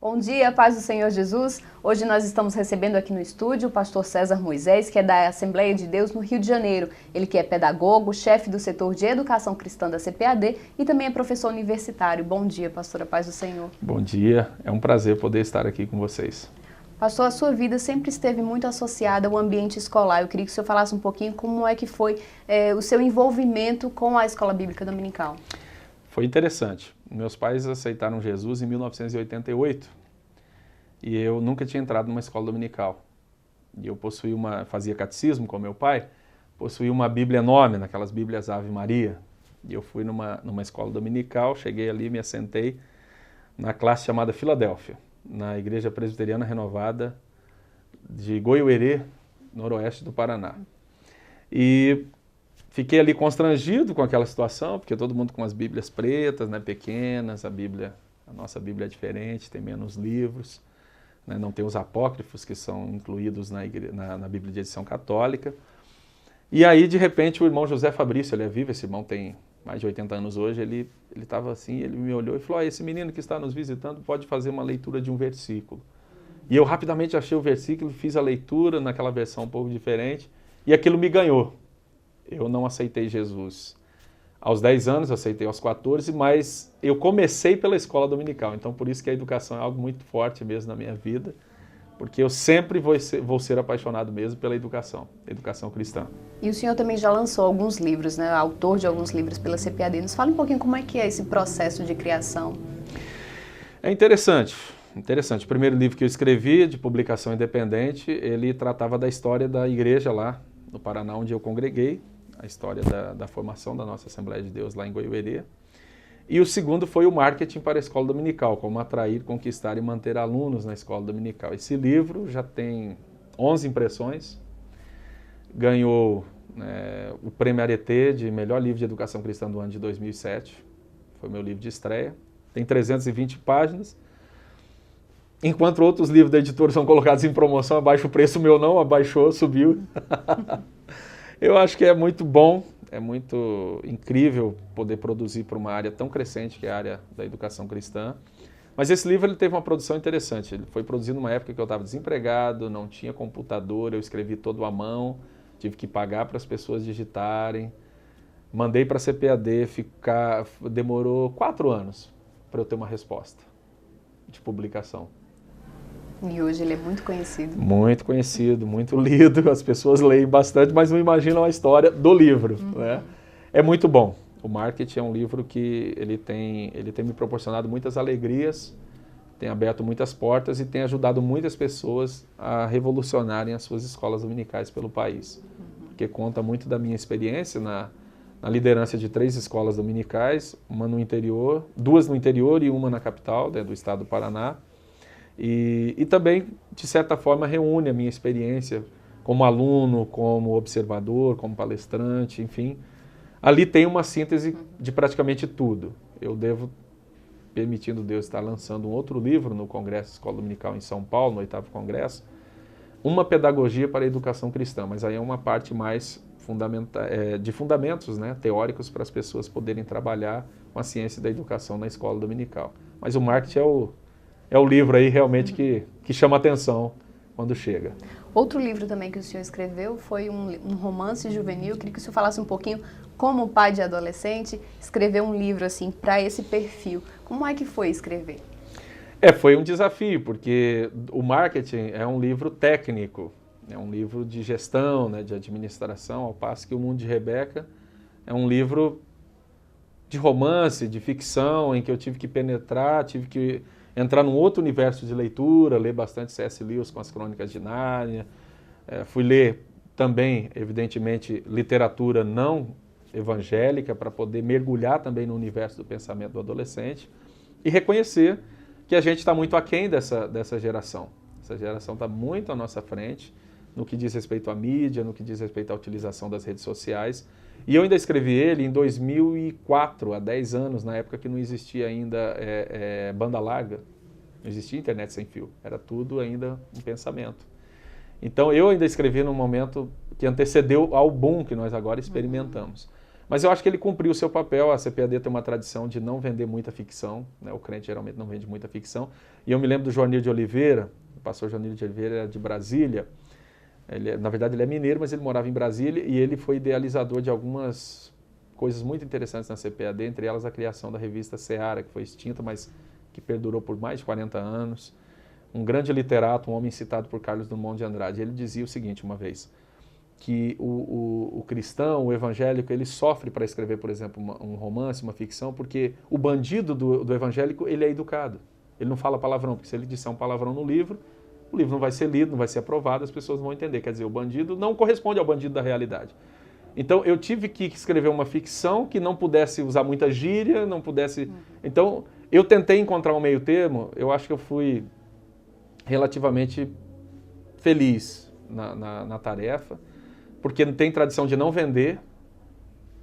Bom dia, paz do Senhor Jesus. Hoje nós estamos recebendo aqui no estúdio o pastor César Moisés, que é da Assembleia de Deus no Rio de Janeiro. Ele que é pedagogo, chefe do setor de educação cristã da CPAD e também é professor universitário. Bom dia, pastora, paz do Senhor. Bom dia, é um prazer poder estar aqui com vocês. Pastor, a sua vida sempre esteve muito associada ao ambiente escolar. Eu queria que o senhor falasse um pouquinho como é que foi o seu envolvimento com a Escola Bíblica Dominical. Foi interessante. Meus pais aceitaram Jesus em 1988 e eu nunca tinha entrado numa escola dominical. E eu fazia catecismo com meu pai, possuía uma Bíblia enorme, naquelas Bíblias Ave Maria. E eu fui numa escola dominical, cheguei ali, me assentei na classe chamada Filadélfia, na Igreja Presbiteriana Renovada de Goiuerê, noroeste do Paraná. E fiquei ali constrangido com aquela situação, porque todo mundo com as Bíblias pretas, né, pequenas, a nossa Bíblia é diferente, tem menos livros, né, não tem os apócrifos que são incluídos na Bíblia de edição católica. E aí, de repente, o irmão José Fabrício, ele é vivo, esse irmão tem mais de 80 anos hoje, ele estava assim, ele me olhou e falou, esse menino que está nos visitando pode fazer uma leitura de um versículo. E eu rapidamente achei o versículo, fiz a leitura naquela versão um pouco diferente, e aquilo me ganhou. Eu não aceitei Jesus aos 10 anos, aceitei aos 14, mas eu comecei pela escola dominical, então por isso que a educação é algo muito forte mesmo na minha vida, porque eu sempre vou ser apaixonado mesmo pela educação cristã. E o senhor também já lançou alguns livros, né? Autor de alguns livros pela CPAD. Nos fala um pouquinho como é que é esse processo de criação. É interessante. O primeiro livro que eu escrevi, de publicação independente, ele tratava da história da igreja lá no Paraná, onde eu congreguei, a história da formação da nossa Assembleia de Deus lá em Goiuerê. E o segundo foi o marketing para a escola dominical, como atrair, conquistar e manter alunos na escola dominical. Esse livro já tem 11 impressões, ganhou o Prêmio Arete de melhor livro de educação cristã do ano de 2007, foi meu livro de estreia, tem 320 páginas, enquanto outros livros da editora são colocados em promoção, abaixo o preço, o meu não, abaixou, subiu. Eu acho que é muito bom, é muito incrível poder produzir para uma área tão crescente que é a área da educação cristã. Mas esse livro ele teve uma produção interessante. Ele foi produzido numa época que eu estava desempregado, não tinha computador, eu escrevi todo à mão, tive que pagar para as pessoas digitarem. Mandei para a CPAD, demorou 4 anos para eu ter uma resposta de publicação. E hoje ele é muito conhecido. Muito conhecido, muito lido, as pessoas leem bastante, mas não imaginam a história do livro. Né? É muito bom. O Marketing é um livro que ele tem me proporcionado muitas alegrias, tem aberto muitas portas e tem ajudado muitas pessoas a revolucionarem as suas escolas dominicais pelo país. Porque conta muito da minha experiência na liderança de 3 escolas dominicais, uma no interior, 2 no interior e uma na capital, do estado do Paraná. E também, de certa forma, reúne a minha experiência como aluno, como observador, como palestrante, enfim. Ali tem uma síntese de praticamente tudo. Eu devo, permitindo Deus, estar lançando um outro livro no Congresso Escola Dominical em São Paulo, no 8º Congresso, uma pedagogia para a educação cristã, mas aí é uma parte mais de fundamentos, né, teóricos para as pessoas poderem trabalhar com a ciência da educação na escola dominical. Mas o marketing é o livro aí realmente que chama atenção quando chega. Outro livro também que o senhor escreveu foi um romance juvenil. Queria que o senhor falasse um pouquinho como pai de adolescente, escrever um livro assim para esse perfil. Como é que foi escrever? Foi um desafio, porque o marketing é um livro técnico, é um livro de gestão, né, de administração, ao passo que o Mundo de Rebeca é um livro de romance, de ficção, em que eu tive que penetrar, tive que entrar num outro universo de leitura, ler bastante C.S. Lewis com as Crônicas de Nárnia, fui ler também, evidentemente, literatura não evangélica para poder mergulhar também no universo do pensamento do adolescente e reconhecer que a gente está muito aquém dessa geração. Essa geração está muito à nossa frente no que diz respeito à mídia, no que diz respeito à utilização das redes sociais. E eu ainda escrevi ele em 2004, há 10 anos, na época que não existia ainda banda larga, não existia internet sem fio, era tudo ainda um pensamento. Então eu ainda escrevi num momento que antecedeu ao boom que nós agora experimentamos. Mas eu acho que ele cumpriu o seu papel. A CPAD tem uma tradição de não vender muita ficção, né? O crente geralmente não vende muita ficção. E eu me lembro do Joanir de Oliveira, o pastor Joanir de Oliveira era de Brasília. Na verdade, ele é mineiro, mas ele morava em Brasília e ele foi idealizador de algumas coisas muito interessantes na CPAD, entre elas a criação da revista Seara, que foi extinta, mas que perdurou por mais de 40 anos. Um grande literato, um homem citado por Carlos Drummond de Andrade. Ele dizia o seguinte uma vez, que o cristão, o evangélico, ele sofre para escrever, por exemplo, um romance, uma ficção, porque o bandido do evangélico, ele é educado. Ele não fala palavrão, porque se ele disser um palavrão no livro, o livro não vai ser lido, não vai ser aprovado, as pessoas não vão entender. Quer dizer, o bandido não corresponde ao bandido da realidade. Então, eu tive que escrever uma ficção que não pudesse usar muita gíria, não pudesse... Então, eu tentei encontrar um meio termo, eu acho que eu fui relativamente feliz na tarefa, porque tem tradição de não vender,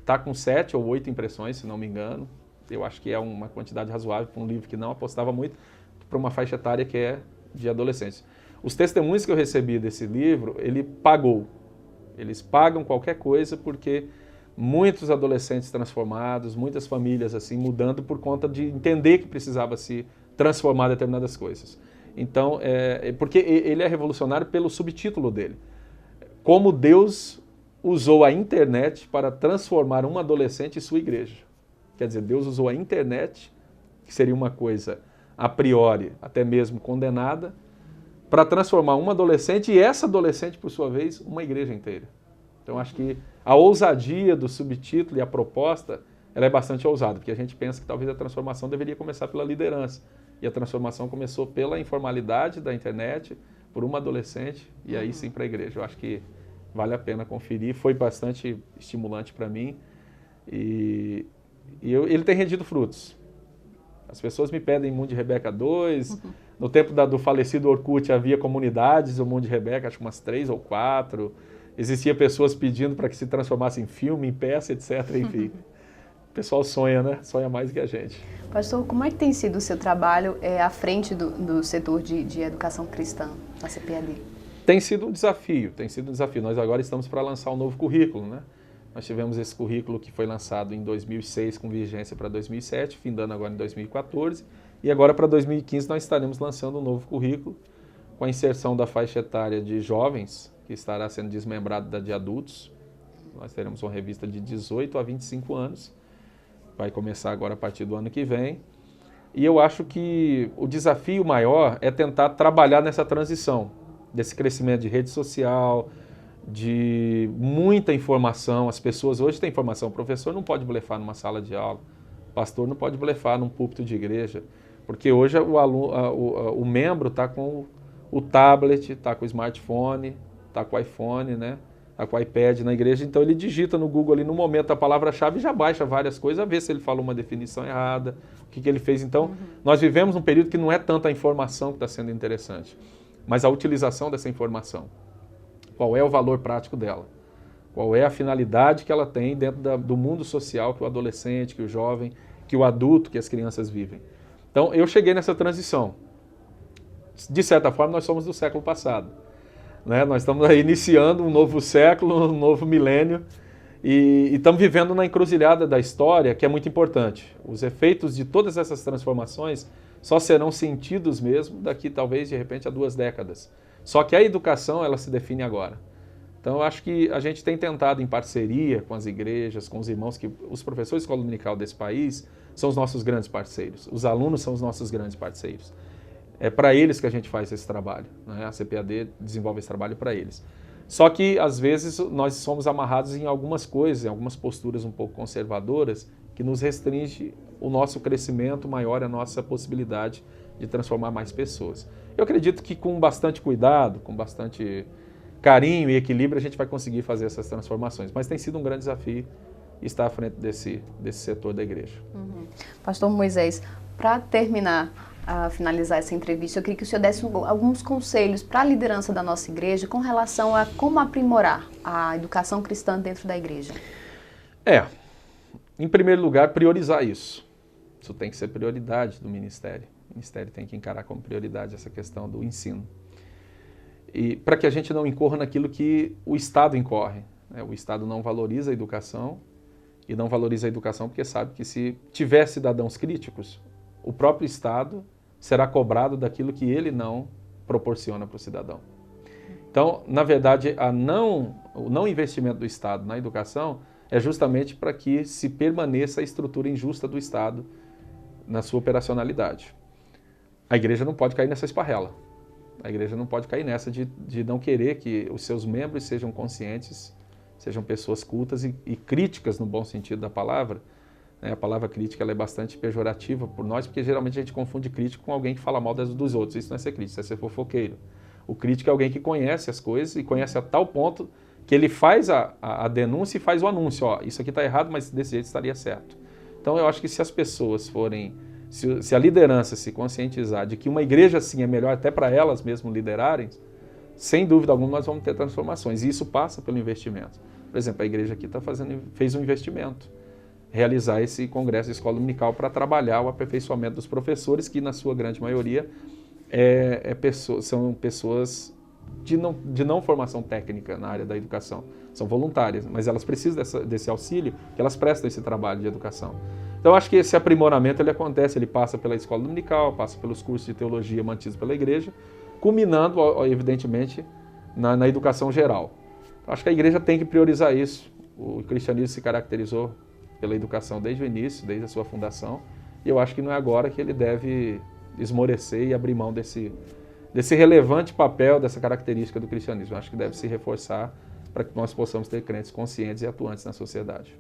está com 7 ou 8 impressões, se não me engano. Eu acho que é uma quantidade razoável para um livro que não apostava muito, para uma faixa etária que é de adolescência. Os testemunhos que eu recebi desse livro, ele pagou. Eles pagam qualquer coisa porque muitos adolescentes transformados, muitas famílias assim mudando por conta de entender que precisava se transformar em determinadas coisas. Então, porque ele é revolucionário pelo subtítulo dele. Como Deus usou a internet para transformar um adolescente em sua igreja. Quer dizer, Deus usou a internet, que seria uma coisa a priori até mesmo condenada, para transformar um adolescente e essa adolescente, por sua vez, uma igreja inteira. Então, acho que a ousadia do subtítulo e a proposta, ela é bastante ousada, porque a gente pensa que talvez a transformação deveria começar pela liderança. E a transformação começou pela informalidade da internet, por uma adolescente, e aí sim para a igreja. Eu acho que vale a pena conferir, foi bastante estimulante para mim, e ele tem rendido frutos. As pessoas me pedem Mundo de Rebeca 2, no tempo do falecido Orkut havia comunidades do Mundo de Rebeca, acho que umas 3 ou 4, existia pessoas pedindo para que se transformasse em filme, em peça, etc. Enfim, o pessoal sonha, né? Sonha mais do que a gente. Pastor, como é que tem sido o seu trabalho à frente do setor de educação cristã na CPAD? Tem sido um desafio, tem sido um desafio. Nós agora estamos para lançar um novo currículo, né? Nós tivemos esse currículo que foi lançado em 2006 com vigência para 2007, findando agora em 2014, e agora para 2015 nós estaremos lançando um novo currículo com a inserção da faixa etária de jovens, que estará sendo desmembrada da de adultos. Nós teremos uma revista de 18 a 25 anos, vai começar agora a partir do ano que vem, e eu acho que o desafio maior é tentar trabalhar nessa transição, desse crescimento de rede social, de muita informação. As pessoas hoje têm informação. O professor não pode blefar numa sala de aula, o pastor não pode blefar num púlpito de igreja, porque hoje o membro está com o tablet, está com o smartphone, está com o iPhone, né? Está com o iPad na igreja, então ele digita no Google ali no momento a palavra-chave e já baixa várias coisas, a ver se ele falou uma definição errada, o que ele fez. Então, nós vivemos um período que não é tanta a informação que está sendo interessante, mas a utilização dessa informação. Qual é o valor prático dela? Qual é a finalidade que ela tem dentro do mundo social que o adolescente, que o jovem, que o adulto, que as crianças vivem? Então, eu cheguei nessa transição. De certa forma, nós somos do século passado, né? Nós estamos aí iniciando um novo século, um novo milênio, e estamos vivendo na encruzilhada da história, que é muito importante. Os efeitos de todas essas transformações só serão sentidos mesmo daqui, talvez, de repente, a 2 décadas. Só que a educação, ela se define agora. Então, eu acho que a gente tem tentado, em parceria com as igrejas, com os irmãos, que os professores de escola dominical desse país são os nossos grandes parceiros. Os alunos são os nossos grandes parceiros. É para eles que a gente faz esse trabalho, né? A CPAD desenvolve esse trabalho para eles. Só que, às vezes, nós somos amarrados em algumas coisas, em algumas posturas um pouco conservadoras, que nos restringe o nosso crescimento maior, a nossa possibilidade de transformar mais pessoas. Eu acredito que com bastante cuidado, com bastante carinho e equilíbrio, a gente vai conseguir fazer essas transformações. Mas tem sido um grande desafio estar à frente desse setor da igreja. Pastor Moisés, para terminar, a finalizar essa entrevista, eu queria que o senhor desse alguns conselhos para a liderança da nossa igreja com relação a como aprimorar a educação cristã dentro da igreja. Em primeiro lugar, priorizar isso. Isso tem que ser prioridade do ministério. O ministério tem que encarar como prioridade essa questão do ensino. E para que a gente não incorra naquilo que o Estado incorre, né? O Estado não valoriza a educação e não valoriza a educação porque sabe que se tiver cidadãos críticos, o próprio Estado será cobrado daquilo que ele não proporciona para o cidadão. Então, na verdade, o não investimento do Estado na educação é justamente para que se permaneça a estrutura injusta do Estado na sua operacionalidade. A igreja não pode cair nessa esparrela. A igreja não pode cair nessa de não querer que os seus membros sejam conscientes, sejam pessoas cultas e críticas no bom sentido da palavra. A palavra crítica ela é bastante pejorativa por nós, porque geralmente a gente confunde crítico com alguém que fala mal dos outros. Isso não é ser crítico, isso é ser fofoqueiro. O crítico é alguém que conhece as coisas e conhece a tal ponto que ele faz a denúncia e faz o anúncio. Ó, isso aqui está errado, mas desse jeito estaria certo. Então eu acho que se as pessoas forem, se a liderança se conscientizar de que uma igreja assim é melhor até para elas mesmas liderarem, sem dúvida alguma nós vamos ter transformações. E isso passa pelo investimento. Por exemplo, a igreja aqui fez um investimento. Realizar esse congresso de escola dominical para trabalhar o aperfeiçoamento dos professores, que na sua grande maioria são pessoas de não formação técnica na área da educação. São voluntárias, mas elas precisam desse auxílio, que elas prestam esse trabalho de educação. Então, acho que esse aprimoramento ele acontece, ele passa pela escola dominical, passa pelos cursos de teologia mantidos pela igreja, culminando, evidentemente, na educação geral. Então, acho que a igreja tem que priorizar isso. O cristianismo se caracterizou pela educação desde o início, desde a sua fundação, e eu acho que não é agora que ele deve esmorecer e abrir mão desse relevante papel, dessa característica do cristianismo. Eu acho que deve se reforçar para que nós possamos ter crentes conscientes e atuantes na sociedade.